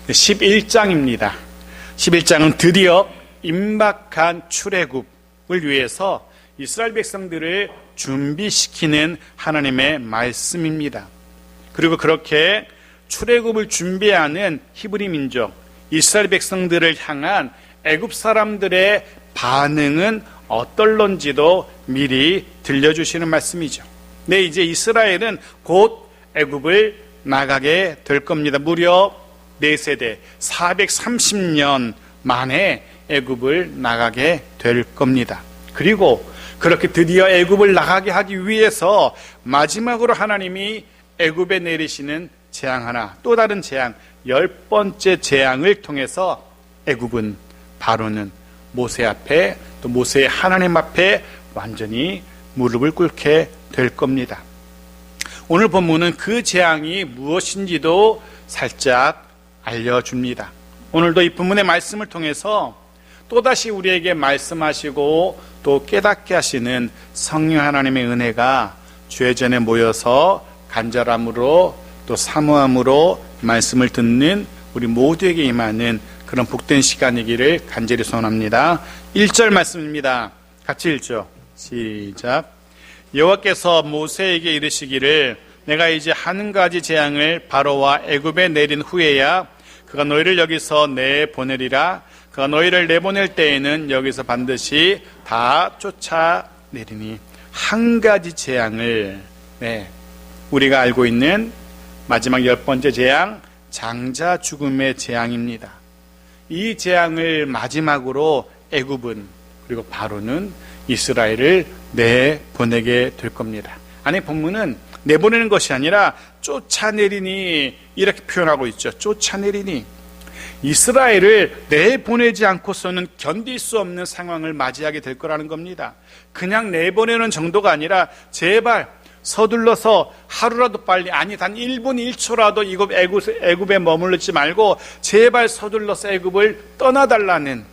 11장입니다. 11장은 드디어 임박한 출애굽을 위해서 이스라엘 백성들을 준비시키는 하나님의 말씀입니다. 그리고 그렇게 출애굽을 준비하는 히브리 민족 이스라엘 백성들을 향한 애굽 사람들의 반응은 어떨런지도 미리 들려주시는 말씀이죠. 네, 이제 이스라엘은 곧 애굽을 나가게 될 겁니다. 무려 4세대 430년 만에 애굽을 나가게 될 겁니다. 그리고 그렇게 드디어 애굽을 나가게 하기 위해서 마지막으로 하나님이 애굽에 내리시는 재앙 하나, 또 다른 재앙, 10번째 재앙을 통해서 애굽은 바로는 모세 앞에, 또 모세의 하나님 앞에 완전히 무릎을 꿇게 될 겁니다. 오늘 본문은 그 재앙이 무엇인지도 살짝 알려줍니다. 오늘도 이 본문의 말씀을 통해서 또다시 우리에게 말씀하시고 또 깨닫게 하시는 성령 하나님의 은혜가 죄전에 모여서 간절함으로 또 사모함으로 말씀을 듣는 우리 모두에게 임하는 그런 복된 시간이기를 간절히 소원합니다. 1절 말씀입니다. 같이 읽죠. 시작. 여호와께서 모세에게 이르시기를 내가 이제 한 가지 재앙을 바로와 애굽에 내린 후에야 그가 너희를 여기서 내보내리라. 그가 너희를 내보낼 때에는 여기서 반드시 다 쫓아내리니. 한 가지 재앙을, 우리가 알고 있는 마지막 10번째 재앙, 장자 죽음의 재앙입니다. 이 재앙을 마지막으로 애굽은, 그리고 바로는 이스라엘을 내보내게 될 겁니다. 아니, 본문은 내보내는 것이 아니라 쫓아내리니 이렇게 표현하고 있죠. 쫓아내리니. 이스라엘을 내보내지 않고서는 견딜 수 없는 상황을 맞이하게 될 거라는 겁니다. 그냥 내보내는 정도가 아니라 제발 서둘러서 하루라도 빨리, 아니 단 1분 1초라도 애굽에 머물르지 말고 제발 서둘러서 애굽을 떠나달라는,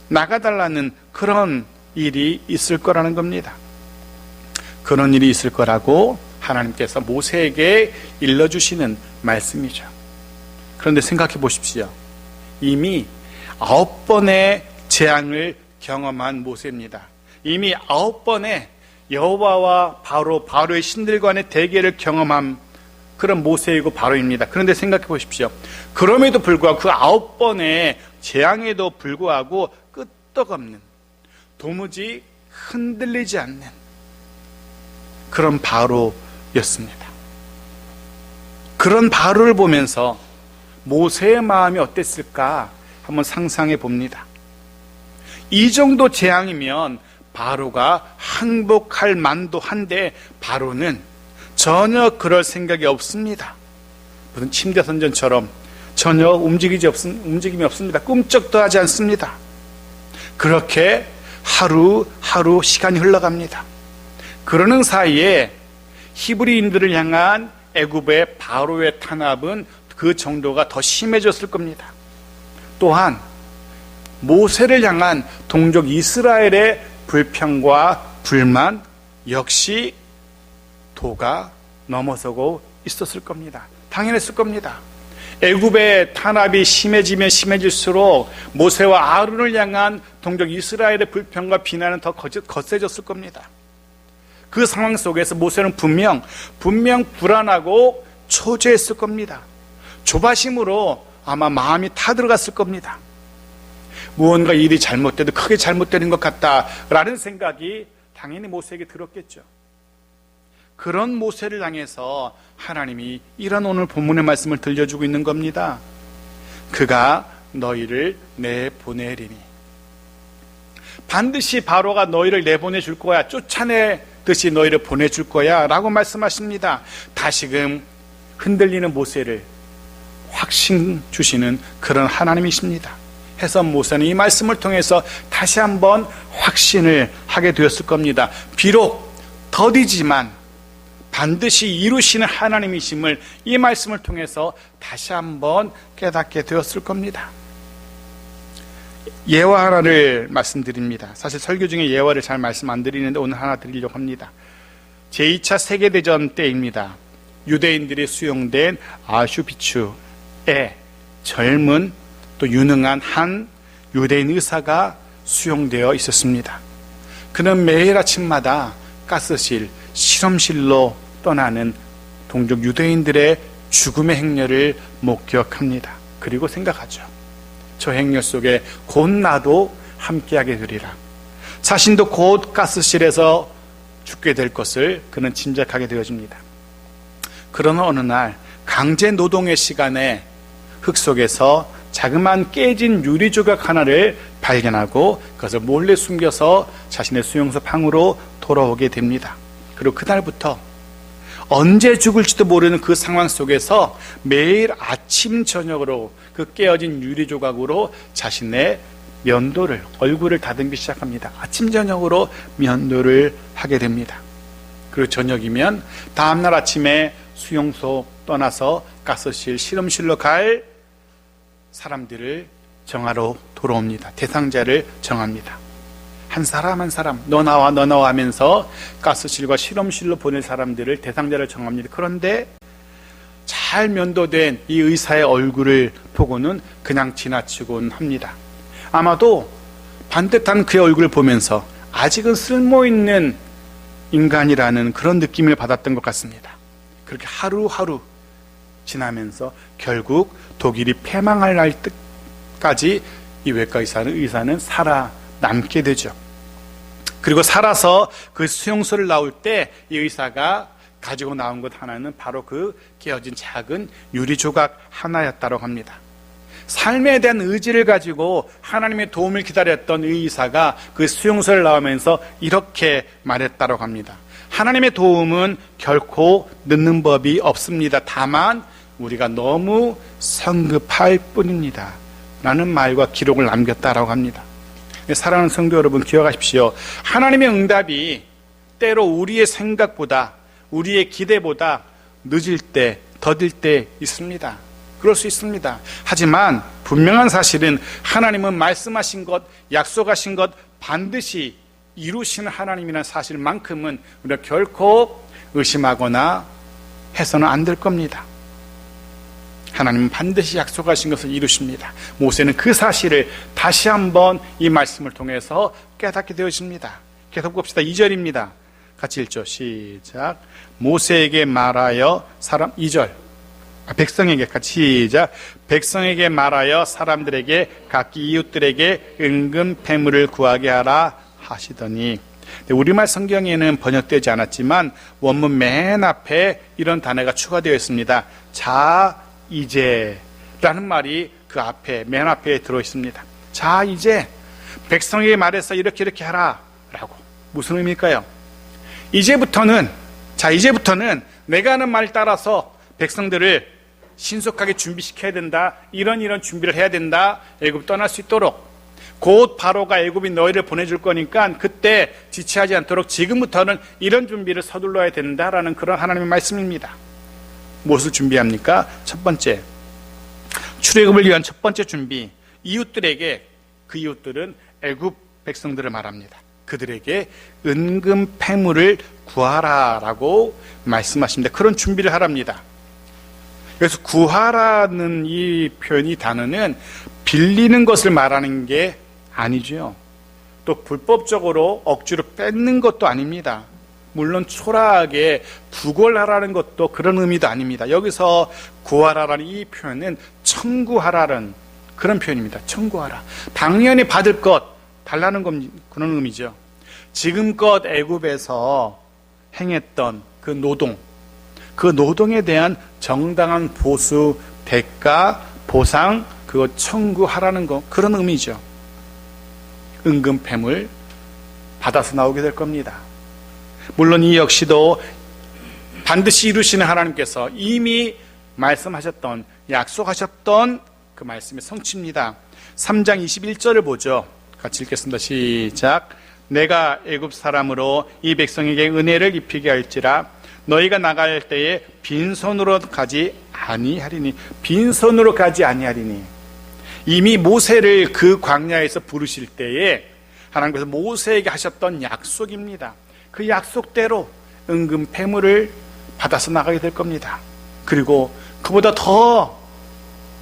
나가달라는 그런 일이 있을 거라는 겁니다. 그런 일이 있을 거라고 하나님께서 모세에게 일러주시는 말씀이죠. 그런데 생각해 보십시오. 이미 9번의 재앙을 경험한 모세입니다. 이미 9번의 여호와와 바로의 신들과의 대결을 경험한 그런 모세이고 바로입니다. 그런데 생각해 보십시오. 그럼에도 불구하고 그 9번의 재앙에도 불구하고 끄떡없는, 도무지 흔들리지 않는 그런 바로였습니다. 그런 바로를 보면서 모세의 마음이 어땠을까 한번 상상해 봅니다. 이 정도 재앙이면 바로가 항복할 만도 한데 바로는 전혀 그럴 생각이 없습니다. 무슨 침대 선전처럼 전혀 움직임이 없습니다. 꿈쩍도 하지 않습니다. 그렇게 하루하루 시간이 흘러갑니다. 그러는 사이에 히브리인들을 향한 애굽의 바로의 탄압은 그 정도가 더 심해졌을 겁니다. 또한 모세를 향한 동족 이스라엘의 불평과 불만 역시 도가 넘어서고 있었을 겁니다. 당연했을 겁니다. 애굽의 탄압이 심해지면 심해질수록 모세와 아론을 향한 동족 이스라엘의 불평과 비난은 더 거세졌을 겁니다. 그 상황 속에서 모세는 분명 불안하고 초조했을 겁니다. 조바심으로 아마 마음이 타들어갔을 겁니다. 무언가 일이 잘못돼도 크게 잘못되는 것 같다라는 생각이 당연히 모세에게 들었겠죠. 그런 모세를 향해서 하나님이 이런 오늘 본문의 말씀을 들려주고 있는 겁니다. 그가 너희를 내보내리니. 반드시 바로가 너희를 내보내줄 거야. 쫓아내듯이 너희를 보내줄 거야 라고 말씀하십니다. 다시금 흔들리는 모세를 확신 주시는 그런 하나님이십니다. 해서 모세는 이 말씀을 통해서 다시 한번 확신을 하게 되었을 겁니다. 비록 더디지만 반드시 이루시는 하나님이심을 이 말씀을 통해서 다시 한번 깨닫게 되었을 겁니다. 예화 하나를 말씀드립니다. 사실 설교 중에 예화를 잘 말씀 안 드리는데 오늘 하나 드리려고 합니다. 제2차 세계대전 때입니다. 유대인들이 수용된 아슈비츠에 젊은 또 유능한 한 유대인 의사가 수용되어 있었습니다. 그는 매일 아침마다 가스실, 실험실로 떠나는 동족 유대인들의 죽음의 행렬을 목격합니다. 그리고 생각하죠. 저 행렬 속에 곧 나도 함께하게 되리라. 자신도 곧 가스실에서 죽게 될 것을 그는 짐작하게 되어집니다. 그러나 어느 날 강제 노동의 시간에 흙 속에서 자그마한 깨진 유리 조각 하나를 발견하고 그것을 몰래 숨겨서 자신의 수용소 방으로 돌아오게 됩니다. 그리고 그날부터 언제 죽을지도 모르는 그 상황 속에서 매일 아침 저녁으로 그 깨어진 유리 조각으로 자신의 면도를, 얼굴을 다듬기 시작합니다. 아침 저녁으로 면도를 하게 됩니다. 그리고 저녁이면 다음날 아침에 수용소 떠나서 가스실, 실험실로 갈 사람들을 정하러 돌아옵니다. 대상자를 정합니다. 한 사람 한 사람 너 나와 하면서 가스실과 실험실로 보낼 사람들을 대상자를 정합니다. 그런데 잘 면도된 이 의사의 얼굴을 보고는 그냥 지나치곤 합니다. 아마도 반듯한 그의 얼굴을 보면서 아직은 쓸모있는 인간이라는 그런 느낌을 받았던 것 같습니다. 그렇게 하루하루 지나면서 결국 독일이 패망할 날까지 이 외과 의사는 살아남게 되죠. 그리고 살아서 그 수용소를 나올 때 이 의사가 가지고 나온 것 하나는 바로 그 깨어진 작은 유리 조각 하나였다고 합니다. 삶에 대한 의지를 가지고 하나님의 도움을 기다렸던 이 의사가 그 수용소를 나오면서 이렇게 말했다고 합니다. 하나님의 도움은 결코 늦는 법이 없습니다. 다만 우리가 너무 성급할 뿐입니다. 라는 말과 기록을 남겼다라고 합니다. 사랑하는 성도 여러분, 기억하십시오. 하나님의 응답이 때로 우리의 생각보다, 우리의 기대보다 늦을 때, 더딜 때 있습니다. 그럴 수 있습니다. 하지만 분명한 사실은 하나님은 말씀하신 것, 약속하신 것 반드시 이루시는 하나님이라는 사실만큼은 우리가 결코 의심하거나 해서는 안 될 겁니다. 하나님은 반드시 약속하신 것을 이루십니다. 모세는 그 사실을 다시 한번 이 말씀을 통해서 깨닫게 되어집니다. 계속 봅시다. 2절입니다. 같이 읽죠. 시작. 모세에게 말하여 2절. 백성에게 같이 시작. 백성에게 말하여 사람들에게 각기 이웃들에게 은금 패물을 구하게 하라 하시더니, 우리말 성경에는 번역되지 않았지만 원문 맨 앞에 이런 단어가 추가되어 있습니다. 자 이제 라는 말이 그 앞에, 맨 앞에 들어있습니다. 자 이제 백성에게 말해서 이렇게 하라 라고. 무슨 의미일까요? 이제부터는 내가 하는 말 따라서 백성들을 신속하게 준비시켜야 된다. 이런 준비를 해야 된다. 애굽 떠날 수 있도록. 곧 바로가 애굽이 너희를 보내줄 거니까 그때 지체하지 않도록 지금부터는 이런 준비를 서둘러야 된다라는 그런 하나님의 말씀입니다. 무엇을 준비합니까? 첫 번째, 출애굽을 위한 첫 번째 준비. 이웃들에게, 그 이웃들은 애굽 백성들을 말합니다. 그들에게 은금 패물을 구하라라고 말씀하십니다. 그런 준비를 하랍니다. 그래서 구하라는 이 표현이, 단어는 빌리는 것을 말하는 게 아니죠. 또 불법적으로 억지로 뺏는 것도 아닙니다. 물론 초라하게 부궐하라는 것도 그런 의미도 아닙니다. 여기서 구하라라는 이 표현은 청구하라는 그런 표현입니다. 청구하라. 당연히 받을 것 달라는 그런 의미죠. 지금껏 애굽에서 행했던 그 노동에 대한 정당한 보수, 대가, 보상, 그거 청구하라는 거, 그런 의미죠. 은금패물 받아서 나오게 될 겁니다. 물론 이 역시도 반드시 이루시는 하나님께서 이미 말씀하셨던, 약속하셨던 그 말씀의 성취입니다. 3장 21절을 보죠. 같이 읽겠습니다. 시작. 내가 애굽 사람으로 이 백성에게 은혜를 입히게 할지라 너희가 나갈 때에 빈손으로 가지 아니하리니. 빈손으로 가지 아니하리니. 이미 모세를 그 광야에서 부르실 때에 하나님께서 모세에게 하셨던 약속입니다. 그 약속대로 은금 패물을 받아서 나가게 될 겁니다. 그리고 그보다 더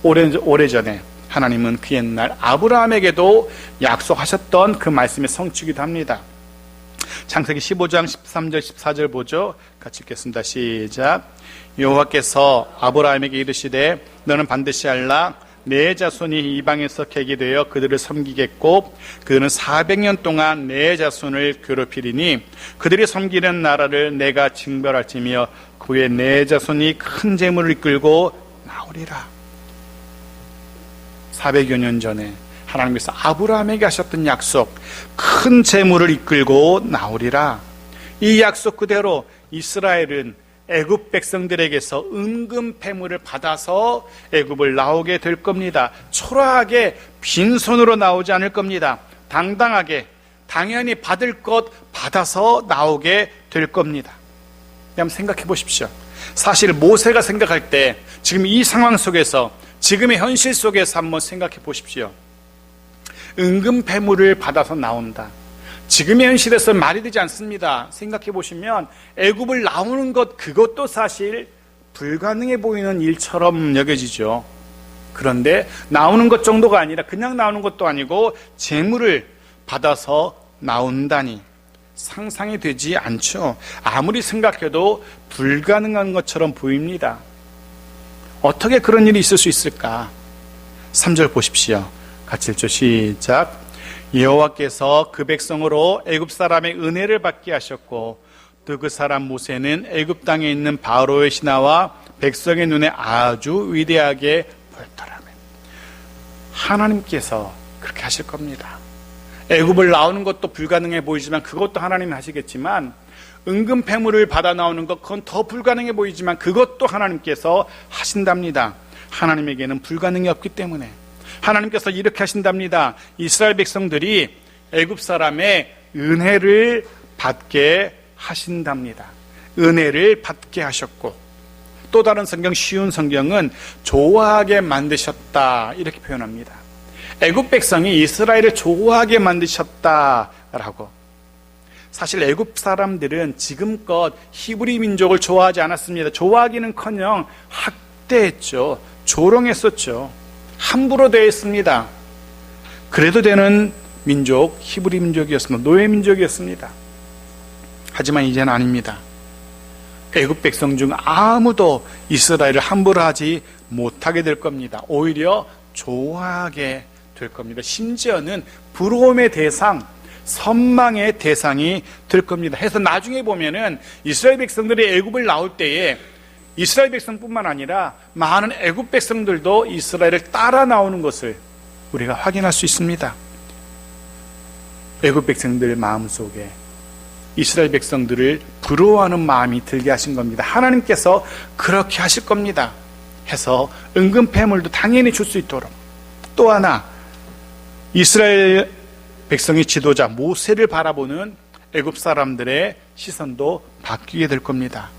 오래전에 하나님은 그 옛날 아브라함에게도 약속하셨던 그 말씀의 성취이기도 합니다. 창세기 15장 13절 14절 보죠. 같이 읽겠습니다. 시작. 여호와께서 아브라함에게 이르시되 너는 반드시 알라 내 자손이 이방에서 객이 되어 그들을 섬기겠고 그들은 400년 동안 내 자손을 괴롭히리니 그들이 섬기는 나라를 내가 징벌할지며 그 후에 내 자손이 큰 재물을 이끌고 나오리라. 400여 년 전에 하나님께서 아브라함에게 하셨던 약속, 큰 재물을 이끌고 나오리라. 이 약속 그대로 이스라엘은 애굽 백성들에게서 은금 패물을 받아서 애굽을 나오게 될 겁니다. 초라하게 빈손으로 나오지 않을 겁니다. 당당하게 당연히 받을 것 받아서 나오게 될 겁니다. 한번 생각해 보십시오. 사실 모세가 생각할 때 지금 이 상황 속에서 지금의 현실 속에서 한번 생각해 보십시오. 은금 패물을 받아서 나온다. 지금의 현실에서 말이 되지 않습니다. 생각해 보시면 애굽을 나오는 것 그것도 사실 불가능해 보이는 일처럼 여겨지죠. 그런데 나오는 것 정도가 아니라 그냥 나오는 것도 아니고 재물을 받아서 나온다니 상상이 되지 않죠. 아무리 생각해도 불가능한 것처럼 보입니다. 어떻게 그런 일이 있을 수 있을까? 3절 보십시오. 같이 읽죠. 시작. 여호와께서 그 백성으로 애굽 사람의 은혜를 받게 하셨고 또 그 사람 모세는 애굽 땅에 있는 바로의 신하와 백성의 눈에 아주 위대하게 보였더라며. 하나님께서 그렇게 하실 겁니다. 애굽을 나오는 것도 불가능해 보이지만 그것도 하나님이 하시겠지만 은금 패물을 받아 나오는 것 그건 더 불가능해 보이지만 그것도 하나님께서 하신답니다. 하나님에게는 불가능이 없기 때문에 하나님께서 이렇게 하신답니다. 이스라엘 백성들이 애굽 사람의 은혜를 받게 하신답니다. 은혜를 받게 하셨고 또 다른 성경 쉬운 성경은 좋아하게 만드셨다 이렇게 표현합니다. 애굽 백성이 이스라엘을 좋아하게 만드셨다라고. 사실 애굽 사람들은 지금껏 히브리 민족을 좋아하지 않았습니다. 좋아하기는커녕 학대했죠. 조롱했었죠. 함부로 대했습니다. 그래도 되는 민족, 히브리 민족이었습니다. 노예 민족이었습니다. 하지만 이제는 아닙니다. 애굽 백성 중 아무도 이스라엘을 함부로 하지 못하게 될 겁니다. 오히려 좋아하게 될 겁니다. 심지어는 부러움의 대상, 선망의 대상이 될 겁니다. 해서 나중에 보면은 이스라엘 백성들이 애굽을 나올 때에 이스라엘 백성뿐만 아니라 많은 애굽 백성들도 이스라엘을 따라 나오는 것을 우리가 확인할 수 있습니다. 애굽 백성들 마음속에 이스라엘 백성들을 부러워하는 마음이 들게 하신 겁니다. 하나님께서 그렇게 하실 겁니다. 해서 은금 패물도 당연히 줄 수 있도록. 또 하나 이스라엘 백성의 지도자 모세를 바라보는 애굽 사람들의 시선도 바뀌게 될 겁니다.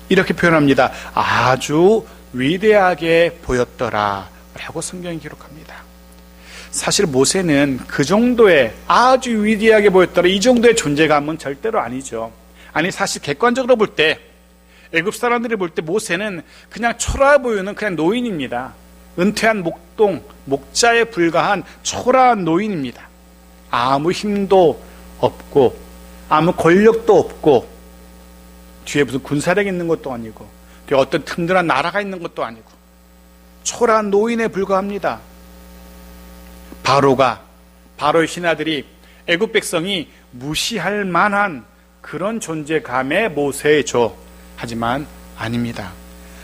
이렇게 표현합니다. 아주 위대하게 보였더라 라고 성경이 기록합니다. 사실 모세는 그 정도의 아주 위대하게 보였더라 이 정도의 존재감은 절대로 아니죠. 아니 사실 객관적으로 볼 때 애굽 사람들이 볼 때 모세는 그냥 초라해 보이는 그냥 노인입니다. 은퇴한 목자에 불과한 초라한 노인입니다. 아무 힘도 없고 아무 권력도 없고 뒤에 무슨 군사력이 있는 것도 아니고 뒤에 어떤 튼튼한 나라가 있는 것도 아니고 초라한 노인에 불과합니다. 바로의 신하들이 애굽 백성이 무시할 만한 그런 존재감의 모세죠. 하지만 아닙니다.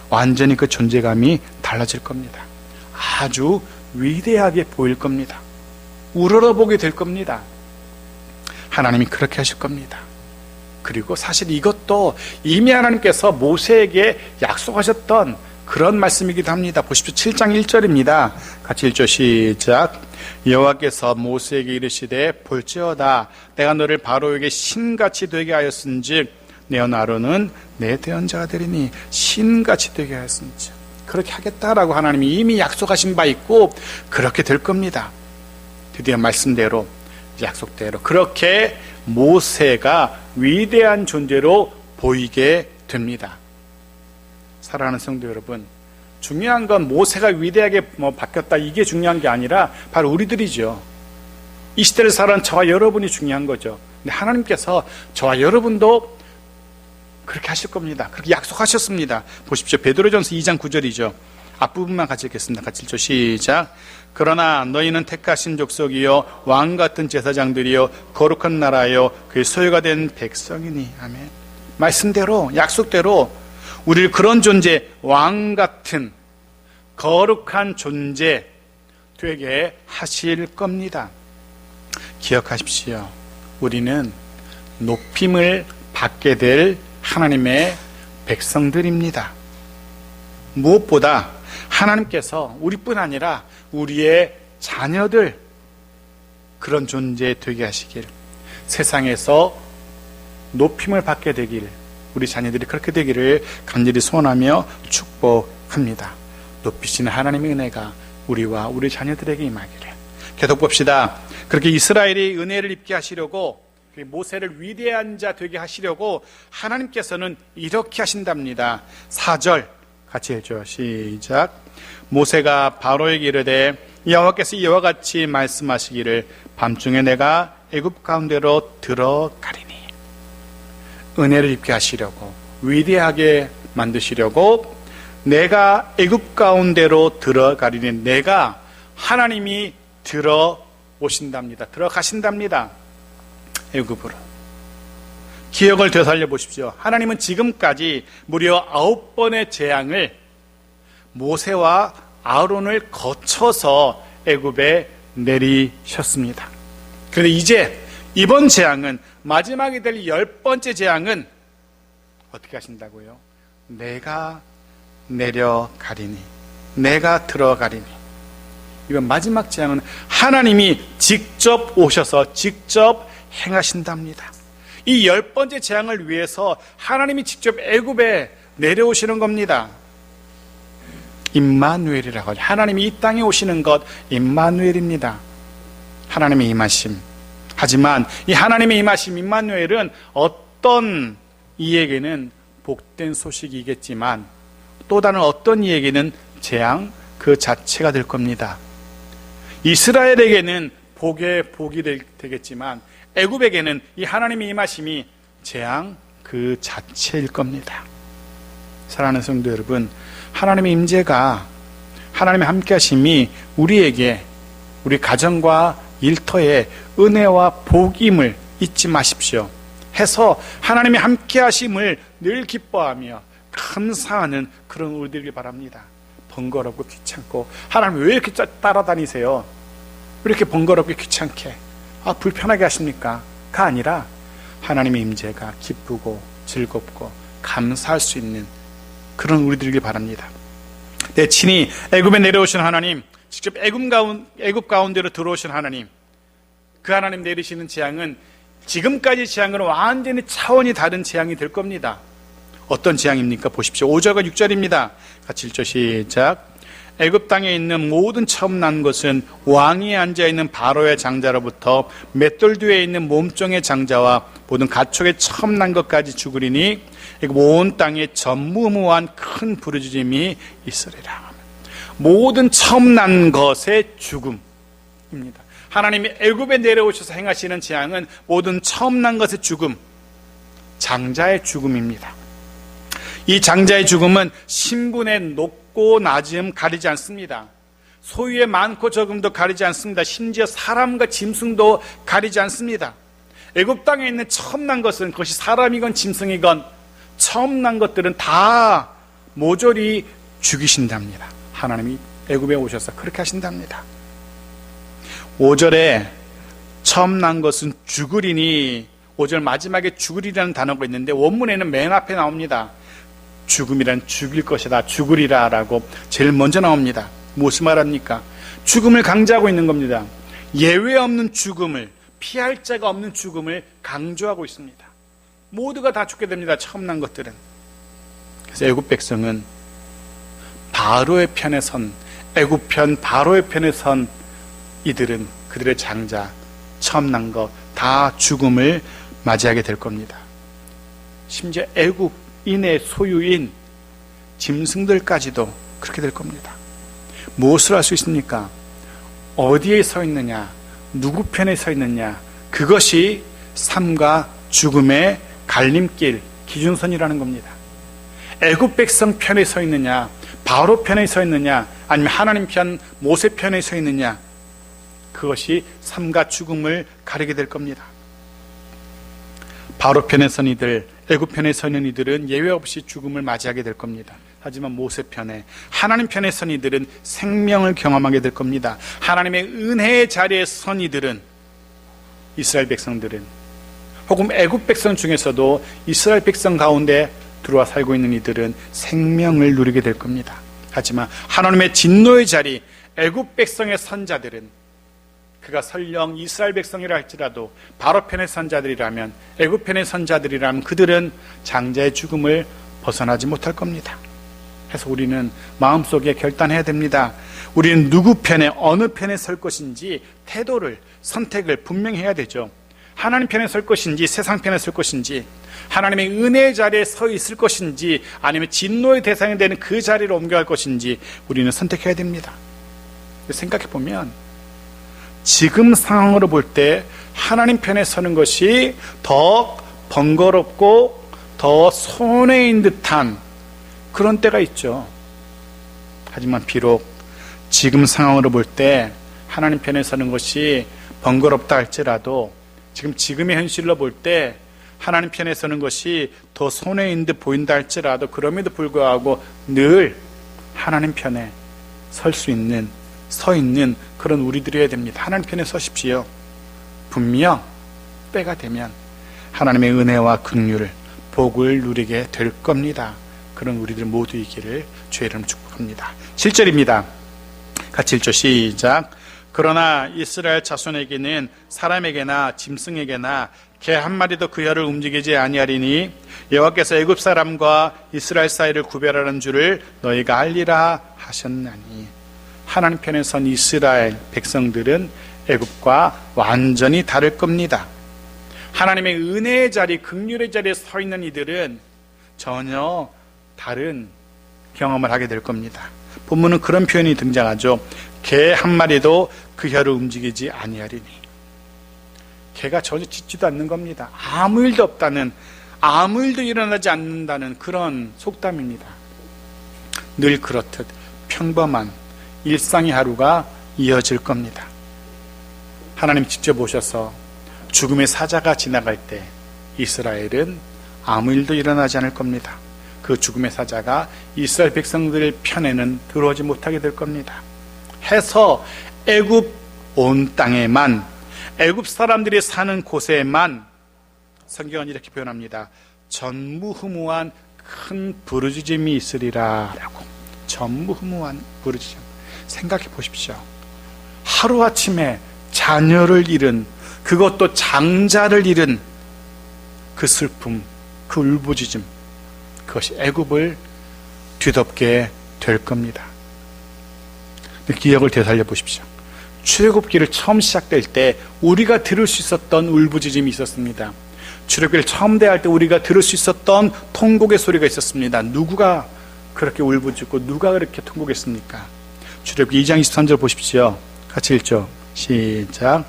완전히 그 존재감이 달라질 겁니다. 아주 위대하게 보일 겁니다. 우러러보게 될 겁니다. 하나님이 그렇게 하실 겁니다. 그리고 사실 이것도 이미 하나님께서 모세에게 약속하셨던 그런 말씀이기도 합니다. 보십시오. 7장 1절입니다. 같이 읽죠. 시작. 여호와께서 모세에게 이르시되 볼지어다 내가 너를 바로에게 신같이 되게 하였은즉 내 온 아론은 내 대언자가 되리니 신같이 되게 하였은즉 그렇게 하겠다라고 하나님이 이미 약속하신 바 있고 그렇게 될 겁니다. 드디어 말씀대로 약속대로 그렇게 모세가 위대한 존재로 보이게 됩니다. 사랑하는 성도 여러분, 중요한 건 모세가 위대하게 바뀌었다 이게 중요한 게 아니라 바로 우리들이죠. 이 시대를 살아가는 저와 여러분이 중요한 거죠. 근데 하나님께서 저와 여러분도 그렇게 하실 겁니다. 그렇게 약속하셨습니다. 보십시오. 베드로전서 2장 9절이죠. 앞부분만 같이 읽겠습니다. 같이 읽죠. 시작. 그러나 너희는 택하신 족속이요 왕 같은 제사장들이요 거룩한 나라요 그의 소유가 된 백성이니. 아멘. 말씀대로 약속대로 우리를 그런 존재, 왕 같은 거룩한 존재 되게 하실 겁니다. 기억하십시오. 우리는 높임을 받게 될 하나님의 백성들입니다. 무엇보다 하나님께서 우리뿐 아니라 우리의 자녀들 그런 존재 되게 하시길, 세상에서 높임을 받게 되길, 우리 자녀들이 그렇게 되기를 간절히 소원하며 축복합니다. 높이시는 하나님의 은혜가 우리와 우리 자녀들에게 임하기를. 계속 봅시다. 그렇게 이스라엘이 은혜를 입게 하시려고, 모세를 위대한 자 되게 하시려고 하나님께서는 이렇게 하신답니다. 4절 같이 해줘. 시작. 모세가 바로에게 이르되 여호와께서 이와 같이 말씀하시기를 밤중에 내가 애굽 가운데로 들어가리니. 은혜를 입게 하시려고, 위대하게 만드시려고 내가 애굽 가운데로 들어가리니. 내가 하나님이 들어오신답니다. 들어가신답니다. 애굽으로. 기억을 되살려 보십시오. 하나님은 지금까지 무려 9번의 재앙을 모세와 아론을 거쳐서 애굽에 내리셨습니다. 그런데 이제 이번 재앙은, 마지막이 될 10번째 재앙은 어떻게 하신다고요? 내가 내려가리니, 내가 들어가리니. 이번 마지막 재앙은 하나님이 직접 오셔서 직접 행하신답니다. 이 10번째 재앙을 위해서 하나님이 직접 애굽에 내려오시는 겁니다. 임마누엘이라고 하죠. 하나님이 이 땅에 오시는 것, 임마누엘입니다. 하나님의 임하심. 하지만 이 하나님의 임하심, 임마누엘은 어떤 이에게는 복된 소식이겠지만 또 다른 어떤 이에게는 재앙 그 자체가 될 겁니다. 이스라엘에게는 복의 복이 되겠지만 애굽에게는 이 하나님의 임하심이 재앙 그 자체일 겁니다. 사랑하는 성도 여러분, 하나님의 임재가, 하나님의 함께하심이 우리에게, 우리 가정과 일터에 은혜와 복임을 잊지 마십시오. 해서 하나님의 함께하심을 늘 기뻐하며 감사하는 그런 우리 되길 바랍니다. 번거롭고 귀찮고, 하나님 왜 이렇게 따라다니세요? 왜 이렇게 번거롭게 귀찮게, 불편하게 하십니까? 가 아니라 하나님의 임재가 기쁘고 즐겁고 감사할 수 있는 그런 우리 되길 바랍니다. 내 친히 애굽에 내려오신 하나님, 직접 애굽 가운데로 들어오신 하나님, 그 하나님 내리시는 재앙은 지금까지 재앙과는 완전히 차원이 다른 재앙이 될 겁니다. 어떤 재앙입니까? 보십시오. 5절과 6절입니다. 같이 읽죠. 시작. 애굽 땅에 있는 모든 처음 난 것은 왕위에 앉아있는 바로의 장자로부터 맷돌 뒤에 있는 몸종의 장자와 모든 가축의 처음 난 것까지 죽으리니 온 땅에 전무후무한 큰 부르짖음이 있으리라. 모든 처음 난 것의 죽음입니다. 하나님이 애굽에 내려오셔서 행하시는 재앙은 모든 처음 난 것의 죽음, 장자의 죽음입니다. 이 장자의 죽음은 신분의 높고 낮음 가리지 않습니다. 소유의 많고 적음도 가리지 않습니다. 심지어 사람과 짐승도 가리지 않습니다. 애굽 땅에 있는 처음 난 것은, 그것이 사람이건 짐승이건 처음 난 것들은 다 모조리 죽이신답니다. 하나님이 애굽에 오셔서 그렇게 하신답니다. 5절에 처음 난 것은 죽으리니, 5절 마지막에 죽으리라는 단어가 있는데 원문에는 맨 앞에 나옵니다. 죽음이란 죽일 것이다, 죽으리라 라고 제일 먼저 나옵니다. 무엇을 말합니까? 죽음을 강조하고 있는 겁니다. 예외 없는 죽음을, 피할 자가 없는 죽음을 강조하고 있습니다. 모두가 다 죽게 됩니다. 처음 난 것들은. 그래서 애굽 백성은 바로의 편에 선, 애굽 편 바로의 편에 선 이들은, 그들의 장자, 처음 난 것 다 죽음을 맞이하게 될 겁니다. 심지어 애굽인의 소유인 짐승들까지도 그렇게 될 겁니다. 무엇을 할 수 있습니까? 어디에 서 있느냐, 누구 편에 서 있느냐, 그것이 삶과 죽음의 갈림길, 기준선이라는 겁니다. 애굽 백성 편에 서 있느냐, 바로 편에 서 있느냐, 아니면 하나님 편, 모세 편에 서 있느냐, 그것이 삶과 죽음을 가리게 될 겁니다. 바로 편에 선 이들, 애굽 편에 서 있는 이들은 예외 없이 죽음을 맞이하게 될 겁니다. 하지만 모세 편에, 하나님 편에 선 이들은 생명을 경험하게 될 겁니다. 하나님의 은혜의 자리에 선 이들은, 이스라엘 백성들은, 혹은 애굽 백성 중에서도 이스라엘 백성 가운데 들어와 살고 있는 이들은 생명을 누리게 될 겁니다. 하지만 하나님의 진노의 자리, 애굽 백성의 선자들은, 그가 설령 이스라엘 백성이라 할지라도 바로 편의 선자들이라면, 애굽 편의 선자들이라면 그들은 장자의 죽음을 벗어나지 못할 겁니다. 그래서 우리는 마음속에 결단해야 됩니다. 우리는 누구 편에, 어느 편에 설 것인지 태도를, 선택을 분명히 해야 되죠. 하나님 편에 설 것인지 세상 편에 설 것인지, 하나님의 은혜의 자리에 서 있을 것인지, 아니면 진노의 대상이 되는 그 자리로 옮겨갈 것인지 우리는 선택해야 됩니다. 생각해 보면 지금 상황으로 볼 때 하나님 편에 서는 것이 더 번거롭고 더 손해인 듯한 그런 때가 있죠. 하지만 비록 지금 상황으로 볼 때 하나님 편에 서는 것이 번거롭다 할지라도, 지금의 현실로 볼 때 하나님 편에 서는 것이 더 손해인 듯 보인다 할지라도, 그럼에도 불구하고 늘 하나님 편에 서 있는 그런 우리들이어야 됩니다. 하나님 편에 서십시오. 분명 때가 되면 하나님의 은혜와 긍휼을, 복을 누리게 될 겁니다. 그런 우리들 모두이기를 주의 이름으로 축복합니다. 7절입니다. 같이 읽죠. 시작. 그러나 이스라엘 자손에게는 사람에게나 짐승에게나 개 한 마리도 그 혀를 움직이지 아니하리니 여호와께서 애굽 사람과 이스라엘 사이를 구별하는 줄을 너희가 알리라 하셨나니. 하나님 편에 선 이스라엘 백성들은 애굽과 완전히 다를 겁니다. 하나님의 은혜의 자리, 긍휼의 자리에 서 있는 이들은 전혀 다른 경험을 하게 될 겁니다. 본문은 그런 표현이 등장하죠. 개 한 마리도 그 혀를 움직이지 아니하리니. 개가 전혀 짖지도 않는 겁니다. 아무 일도 없다는, 아무 일도 일어나지 않는다는 그런 속담입니다. 늘 그렇듯 평범한 일상의 하루가 이어질 겁니다. 하나님 직접 오셔서 죽음의 사자가 지나갈 때 이스라엘은 아무 일도 일어나지 않을 겁니다. 그 죽음의 사자가 이스라엘 백성들 편에는 들어오지 못하게 될 겁니다. 해서 애굽 온 땅에만, 애굽 사람들이 사는 곳에만 성경은 이렇게 표현합니다. 전무후무한 큰 부르짖음이 있으리라 라고. 전무후무한 부르짖음. 생각해 보십시오. 하루아침에 자녀를 잃은, 그것도 장자를 잃은 그 슬픔, 그 울부짖음, 그것이 애굽을 뒤덮게 될 겁니다. 기억을 되살려 보십시오. 출애굽기를 처음 시작될 때 우리가 들을 수 있었던 울부짖음이 있었습니다. 출애굽기를 처음 대할 때 우리가 들을 수 있었던 통곡의 소리가 있었습니다. 누구가 그렇게 울부짖고 누가 그렇게 통곡했습니까? 출애굽기 2장 23절 보십시오. 같이 읽죠. 시작.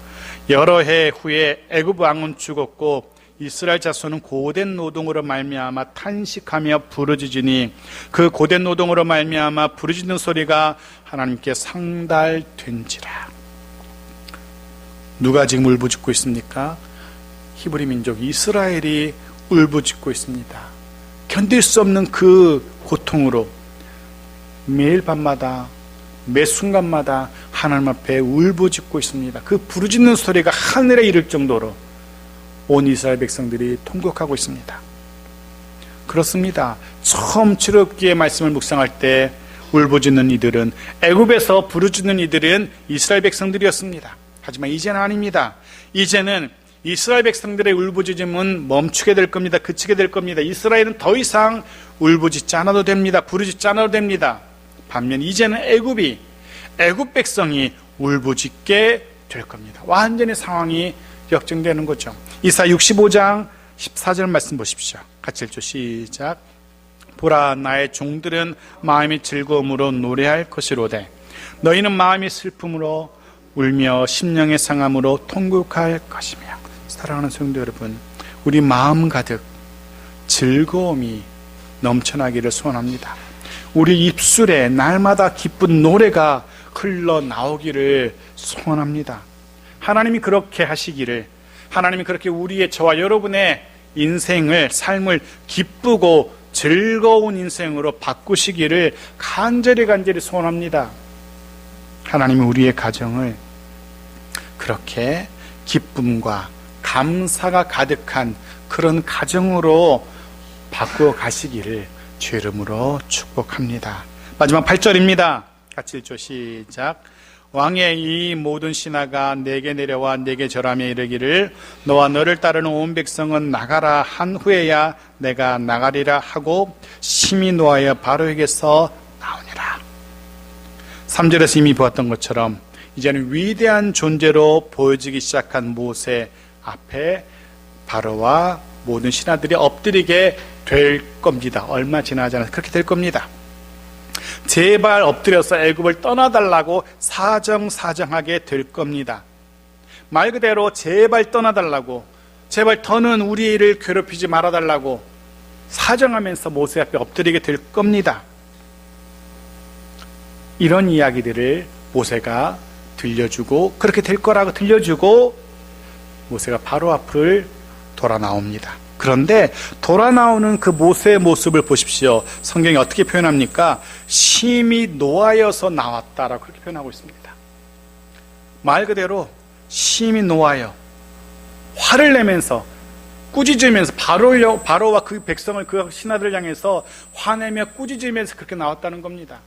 여러 해 후에 애굽 왕은 죽었고 이스라엘 자손은 고된 노동으로 말미암아 탄식하며 부르짖으니 그 고된 노동으로 말미암아 부르짖는 소리가 하나님께 상달된지라. 누가 지금 울부짖고 있습니까? 히브리 민족 이스라엘이 울부짖고 있습니다. 견딜 수 없는 그 고통으로 매일 밤마다 매 순간마다 하나님 앞에 울부짖고 있습니다. 그 부르짖는 소리가 하늘에 이를 정도로 온 이스라엘 백성들이 통곡하고 있습니다. 그렇습니다. 처음 출애굽기의 말씀을 묵상할 때 울부짖는 이들은, 애굽에서 부르짖는 이들은 이스라엘 백성들이었습니다. 하지만 이제는 아닙니다. 이제는 이스라엘 백성들의 울부짖음은 멈추게 될 겁니다. 그치게 될 겁니다. 이스라엘은 더 이상 울부짖지 않아도 됩니다. 부르짖지 않아도 됩니다. 반면 이제는 애굽 백성이 울부짖게 될 겁니다. 완전히 상황이 역전되는 거죠. 이사야 65장 14절 말씀 보십시오. 같이 읽죠. 시작. 보라, 나의 종들은 마음이 즐거움으로 노래할 것이로되 너희는 마음이 슬픔으로 울며 심령의 상함으로 통곡할 것이며. 사랑하는 성도 여러분, 우리 마음 가득 즐거움이 넘쳐나기를 소원합니다. 우리 입술에 날마다 기쁜 노래가 흘러나오기를 소원합니다. 하나님이 그렇게 하시기를, 하나님이 그렇게 우리의, 저와 여러분의 인생을, 삶을 기쁘고 즐거운 인생으로 바꾸시기를 간절히 소원합니다. 하나님이 우리의 가정을 그렇게 기쁨과 감사가 가득한 그런 가정으로 바꾸어 가시기를 주의 이름으로 축복합니다. 마지막 8절입니다. 같이 읽죠. 시작. 왕의 이 모든 신하가 내게 내려와 내게 절하며 이르기를 너와 너를 따르는 온 백성은 나가라 한 후에야 내가 나가리라 하고 심히 노하여 바로에게서 나오니라. 3절에서 이미 보았던 것처럼 이제는 위대한 존재로 보여지기 시작한 모세 앞에 바로와 모든 신하들이 엎드리게 될 겁니다. 얼마 지나지 않아서 그렇게 될 겁니다. 제발 엎드려서 애굽을 떠나달라고 사정하게 될 겁니다. 말 그대로 제발 떠나달라고, 제발 더는 우리를 괴롭히지 말아달라고 사정하면서 모세 앞에 엎드리게 될 겁니다. 이런 이야기들을 모세가 들려주고, 그렇게 될 거라고 들려주고 모세가 바로 앞을 돌아 나옵니다. 그런데 돌아 나오는 그 모세의 모습을 보십시오. 성경이 어떻게 표현합니까? 심히 노하여서 나왔다라고 그렇게 표현하고 있습니다. 말 그대로 심히 노하여, 화를 내면서, 꾸짖으면서, 바로와 그 백성을, 그 신하들을 향해서 화내며 꾸짖으면서 그렇게 나왔다는 겁니다.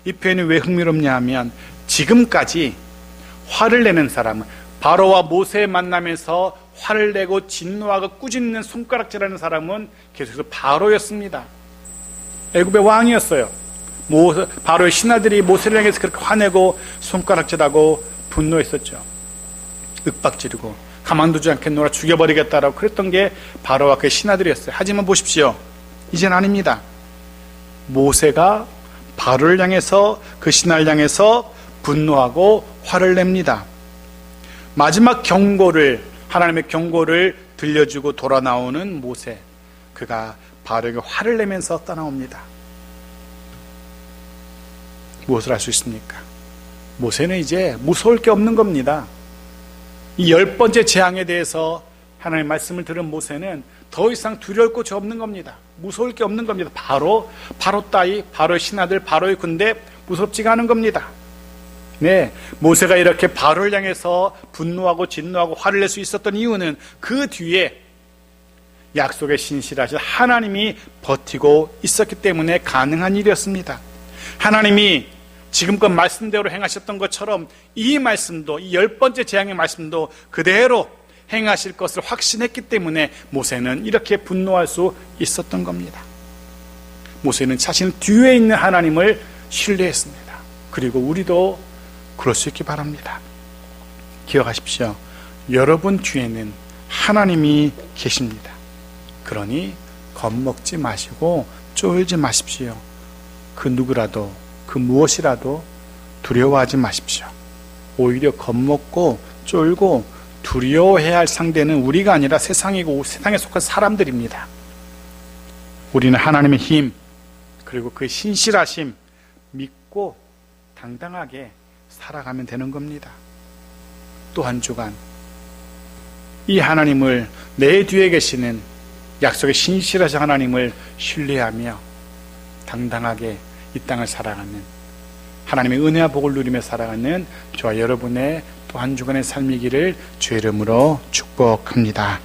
이 표현이 왜 흥미롭냐 하면, 지금까지 화를 내는 사람은, 바로와 모세 만나면서 화를 내고 진노하고 꾸짖는 손가락질하는 사람은 계속해서 바로였습니다. 애굽의 왕이었어요. 바로의 신하들이 모세를 향해서 그렇게 화내고 손가락질하고 분노했었죠. 윽박지르고 가만두지 않겠노라, 죽여버리겠다라고 그랬던 게 바로와 그의 신하들이었어요. 하지만 보십시오, 이젠 아닙니다. 모세가 바로를 향해서, 그 신하를 향해서 분노하고 화를 냅니다. 마지막 경고를, 하나님의 경고를 들려주고 돌아 나오는 모세, 그가 바로에게 화를 내면서 떠나옵니다. 무엇을 할 수 있습니까? 모세는 이제 무서울 게 없는 겁니다. 이 10번째 재앙에 대해서 하나님의 말씀을 들은 모세는 더 이상 두려울 것이 없는 겁니다. 무서울 게 없는 겁니다. 바로 따위, 바로의 신하들, 바로의 군대, 무섭지가 않은 겁니다. 네, 모세가 이렇게 바로를 향해서 분노하고 진노하고 화를 낼 수 있었던 이유는 그 뒤에 약속에 신실하신 하나님이 버티고 있었기 때문에 가능한 일이었습니다. 하나님이 지금껏 말씀대로 행하셨던 것처럼 이 말씀도, 이 10번째 재앙의 말씀도 그대로 행하실 것을 확신했기 때문에 모세는 이렇게 분노할 수 있었던 겁니다. 모세는 자신 뒤에 있는 하나님을 신뢰했습니다. 그리고 우리도 그럴 수 있기 바랍니다. 기억하십시오. 여러분 뒤에는 하나님이 계십니다. 그러니 겁먹지 마시고 쫄지 마십시오. 그 누구라도, 그 무엇이라도 두려워하지 마십시오. 오히려 겁먹고 쫄고 두려워해야 할 상대는 우리가 아니라 세상이고 세상에 속한 사람들입니다. 우리는 하나님의 힘, 그리고 그 신실하심 믿고 당당하게 살아가면 되는 겁니다. 또 한 주간 이 하나님을, 내 뒤에 계시는 약속의 신실하신 하나님을 신뢰하며 당당하게 이 땅을 살아가는, 하나님의 은혜와 복을 누리며 살아가는 저와 여러분의 또 한 주간의 삶이기를 주의 이름으로 축복합니다.